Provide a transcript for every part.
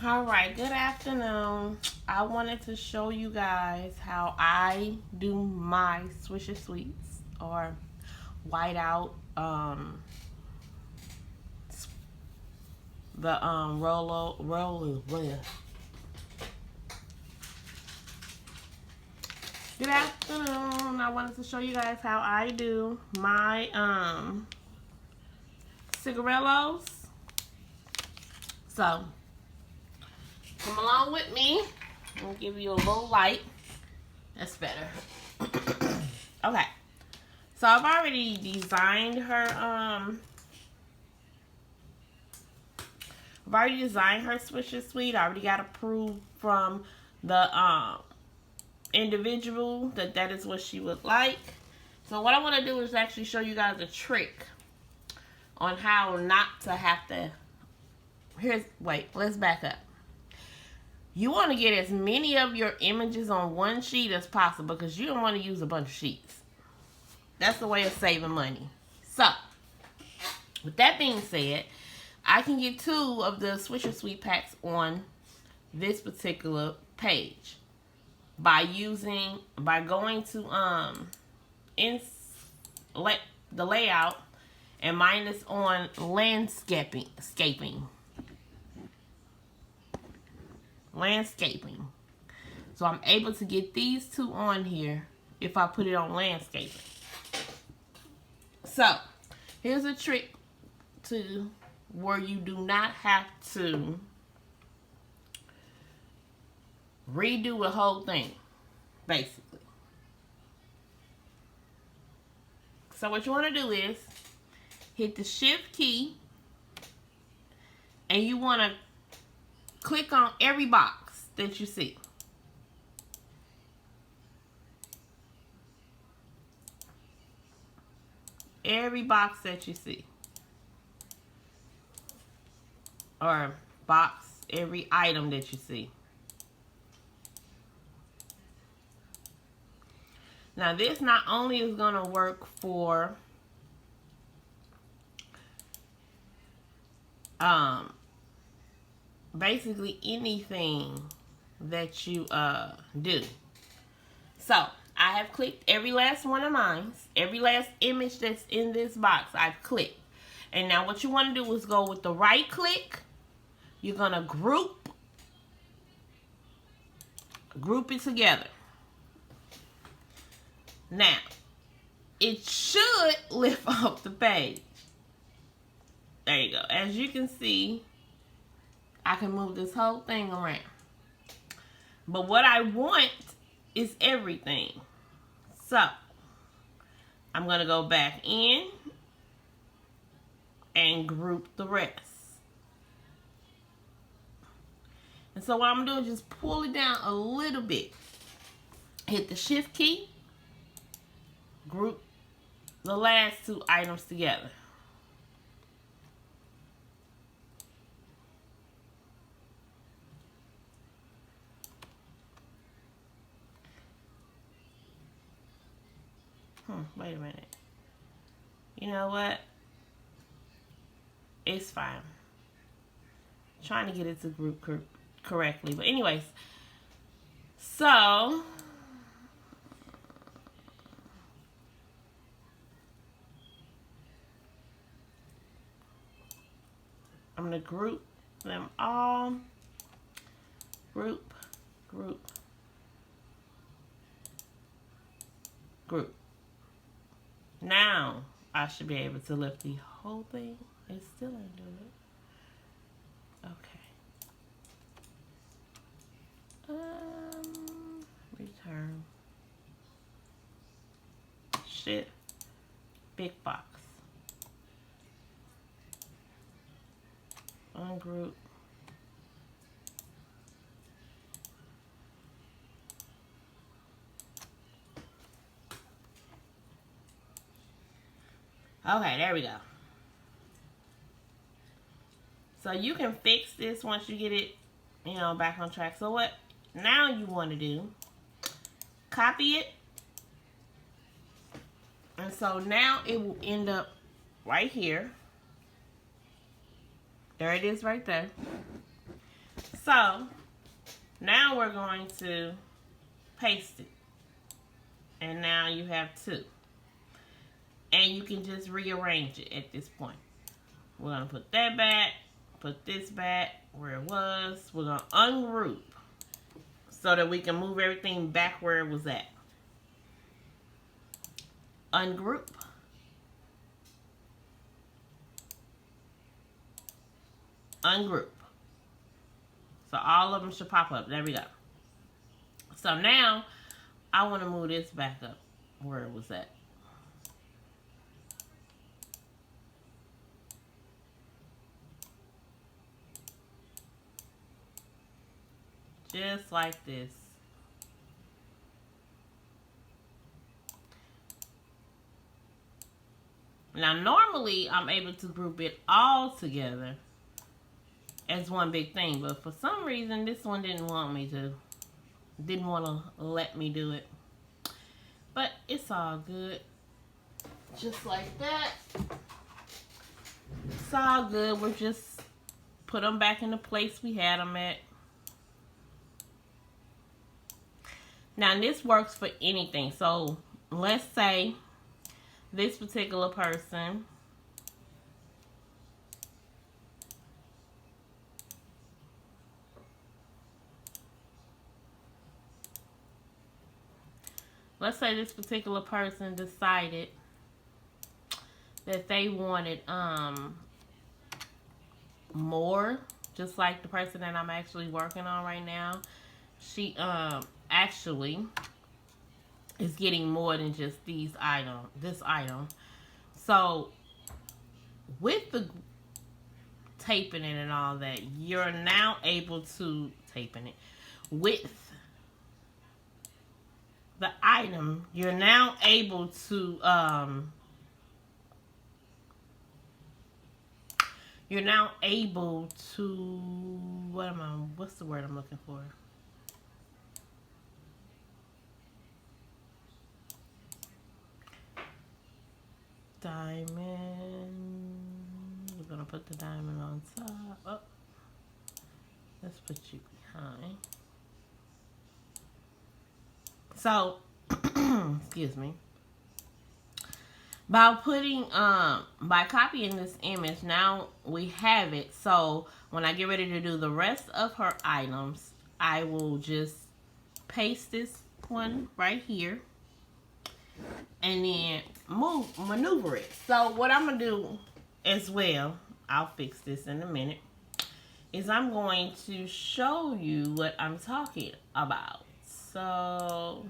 Alright, good afternoon. I wanted to show you guys how I do my Swisher Sweets or whiteout the roll. Good afternoon. I wanted to show you guys how I do my cigarillos. So come along with me. I'll give you a little light. That's better. Okay. So I've already designed her Swisher Sweet. I already got approved from the individual that is what she would like. So what I want to do is actually show you guys a trick on how not to have to. Let's back up. You want to get as many of your images on one sheet as possible because you don't want to use a bunch of sheets. That's the way of saving money. So, with that being said, I can get 2 of the Swisher Sweet packs on this particular page by going to the layout, and mine is on landscaping. So I'm able to get these 2 on here if I put it on landscaping. So here's a trick to where you do not have to redo the whole thing, basically. So what you want to do is hit the shift key and you want to click on every box that you see. Every box that you see. Or every item that you see. Now this not only is going to work for basically anything that you do. So I have clicked every last one of mine. Every last image that's in this box I've clicked. And now what you want to do is go with the right click. You're going to group it together. Now it should lift off the page. There you go. As you can see, I can move this whole thing around. But what I want is everything. So, I'm going to go back in and group the rest. And so what I'm going to do is just pull it down a little bit. Hit the shift key. Group the last 2 items together. Wait a minute. You know what? It's fine. I'm trying to get it to group correctly. But anyways. So. I'm going to group them all. Group. Now, I should be able to lift the whole thing. It still ain't doing it. Okay. Return. Shit. Big box. Ungroup. Okay, there we go. So you can fix this once you get it, back on track. So what now you want to do, copy it. And so now it will end up right here. There it is right there. So now we're going to paste it. And now you have 2. And you can just rearrange it at this point. We're going to put that back, put this back where it was. We're going to ungroup so that we can move everything back where it was at. Ungroup. Ungroup. So all of them should pop up. There we go. So now I want to move this back up where it was at. Just like this. Now normally I'm able to group it all together as one big thing, but for some reason this one didn't want me to. Didn't want to let me do it. But it's all good. Just like that. It's all good. We'll just put them back in the place we had them at. Now this works for anything. So let's say this particular person decided that they wanted more, just like the person that I'm actually working on right now. She actually is getting more than just this item. So with the taping it and all that, you're now able to with the item, you're now able to what's the word I'm looking for? Diamond. We're gonna put the diamond on top. Oh, let's put you behind. So, excuse me. By copying this image, now we have it. So when I get ready to do the rest of her items, I will just paste this one right here and then maneuver it. So what I'm gonna do as well, I'll fix this in a minute, is I'm going to show you what I'm talking about. So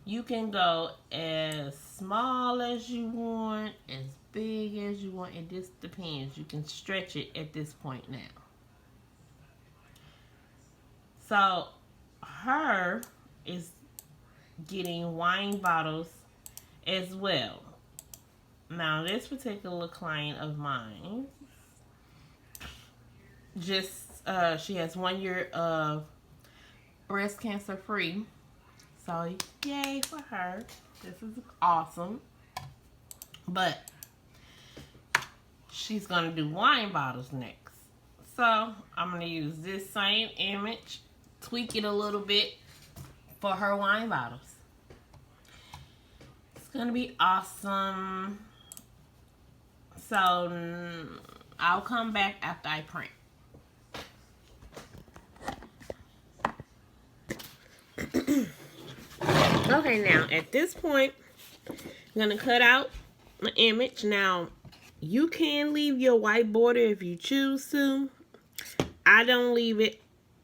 you can go as small as you want, as big as you want. It just depends. You can stretch it at this point now. So her is getting wine bottles as well. Now this particular client of mine, just she has 1 year of breast cancer free. So yay for her. This is awesome. But she's gonna do wine bottles next. So I'm gonna use this same image, tweak it a little bit for her wine bottles. It's gonna be awesome. So I'll come back after I print. Okay, now at this point, I'm going to cut out the image. Now, you can leave your white border if you choose to. I don't leave it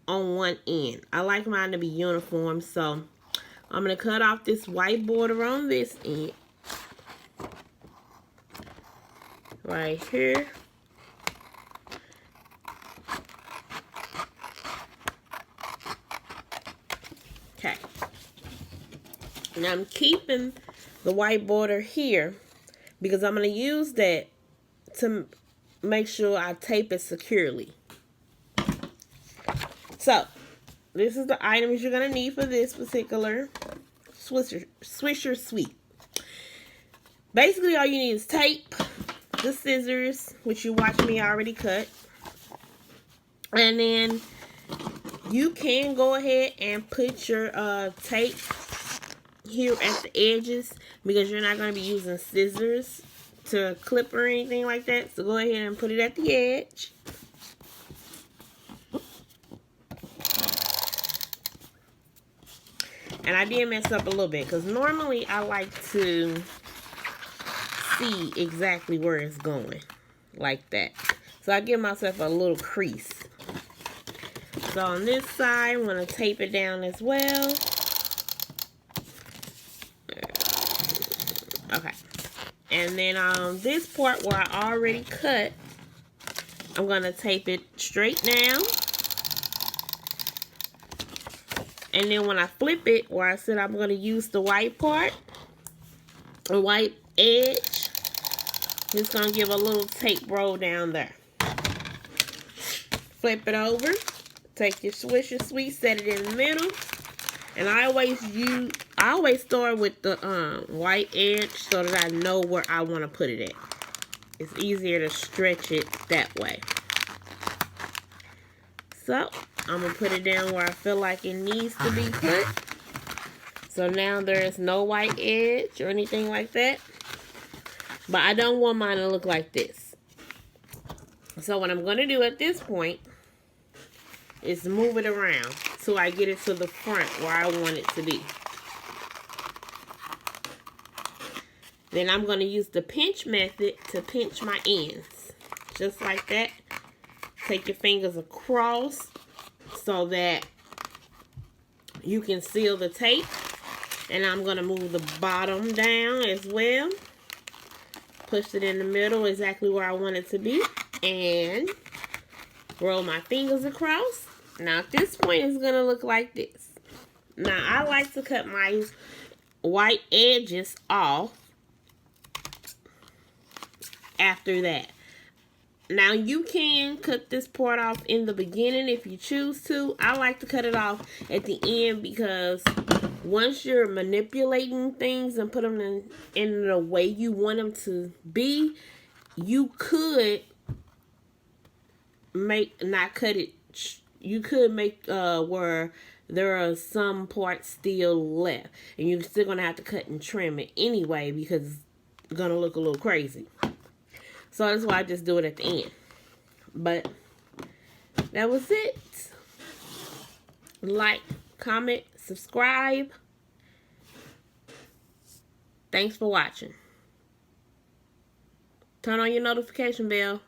on one end. I like mine to be uniform, so I'm going to cut off this white border on this end. Right here. Okay. Now I'm keeping the white border here because I'm going to use that to make sure I tape it securely. So, this is the items you're going to need for this particular Swisher Sweet. Basically, all you need is tape, the scissors, which you watched me already cut, And then you can go ahead and put your tape here at the edges because you're not going to be using scissors to clip or anything like that. So go ahead and put it at the edge. And I did mess up a little bit because normally I like to see exactly where it's going like that. So I give myself a little crease. So on this side, I'm going to tape it down as well. Okay. And then on this part where I already cut, I'm going to tape it straight down. And then when I flip it, where I said I'm going to use the white part, the white edge, just going to give a little tape roll down there. Flip it over. Take your Swisher Sweet, set it in the middle. And I always start with the white edge so that I know where I want to put it at. It's easier to stretch it that way. So, I'm going to put it down where I feel like it needs to be put. So now there is no white edge or anything like that. But I don't want mine to look like this. So what I'm going to do at this point is move it around so I get it to the front where I want it to be. Then I'm going to use the pinch method to pinch my ends. Just like that. Take your fingers across so that you can seal the tape. And I'm going to move the bottom down as well. Push it in the middle exactly where I want it to be. And roll my fingers across. Now at this point it's going to look like this. Now I like to cut my white edges off after that. Now you can cut this part off in the beginning if you choose to. I like to cut it off at the end because once you're manipulating things and put them in the way you want them to be, you could you could make where there are some parts still left. And you're still going to have to cut and trim it anyway because it's going to look a little crazy. So that's why I just do it at the end. But that was it. Like, comment, subscribe. Thanks for watching. Turn on your notification bell.